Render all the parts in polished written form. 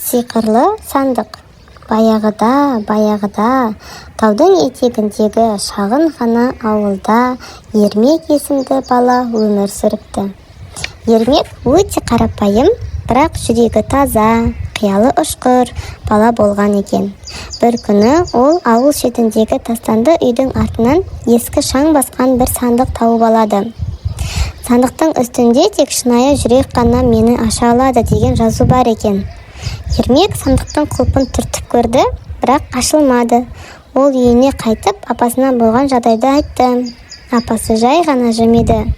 Сиқырлы сандық. Баяғыда, таудың етегіндегі шағын ғана ауылда Ермек есімді бала өмір сүріпті. Ермек өте қарапайым, бірақ жүрегі таза, қиялы ұшқыр бала болған екен. Бір күні ол ауыл шетіндегі тастанды үйдің артынан ескі шаң басқан бір сандық тауып алады. Сандықтың үстінде тек шынайы жүрек қана мені аша алады деген жазу бар екен. Ермек сандықтың құлпын түртіп көрді, бірақ ашылмады. Ол үйіне қайтып, апасына болған жағдайды айтты. Апасы жай ғана жымиды.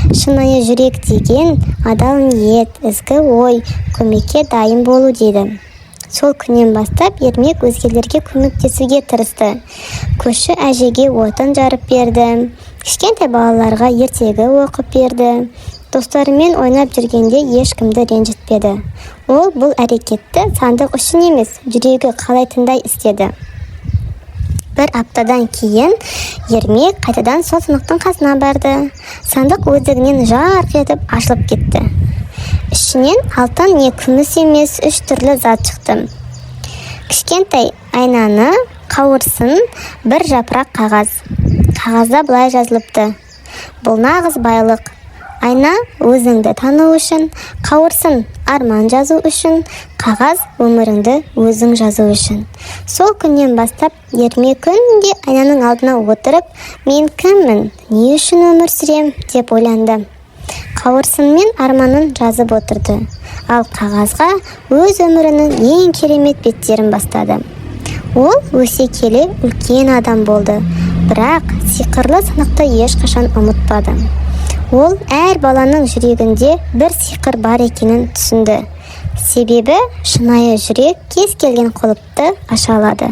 Шынайы жүрек деген адал ниет, ізгі ой, көмекке дайын болу дейді. Сол күннен бастап Ермек өзгелерге көмектесуге тырысты. Көрші әжеге отын жарып берді. Кішкентай балаларға ертегі оқып берді. Достарымен ойнап жүргенде ешкімді ренжітпеді. Ол бұл әрекетті сандық үшін емес, жүрегі қалайтындай істеді. Бір аптадан кейін Ермек қайтадан сол сандықтың қасына барды. Сандық өздігінен жарқ етіп ашылып кетті. Ішінен алтын не күміс емес 3 түрлі зат шықты. Кішкентай айнаны, қауырсын, бір жапырақ қағаз. Қағазда былай жазылыпты: бұл нағыз байлық. Айна өзіңді тану үшін, қауырсын арман жазу үшін, қағаз өміріңді өзің жазу үшін. Сол күннен бастап Ермек күнде айнаның алдына отырып, мен кіммін, не үшін өмір сүрем деп ойланды. Қауырсын мен арманын жазып отырды, ал қағазға өз өмірінің ең керемет беттерін бастады. Ол өсе келе үлкен адам болды, бірақ сиқырлы сандықты ешқашан ұмытпады. Ол әр баланың жүрегінде бір сиқыр бар екенін түсінді. Себебі шынайы жүрек кез келген құлыпты аша алады.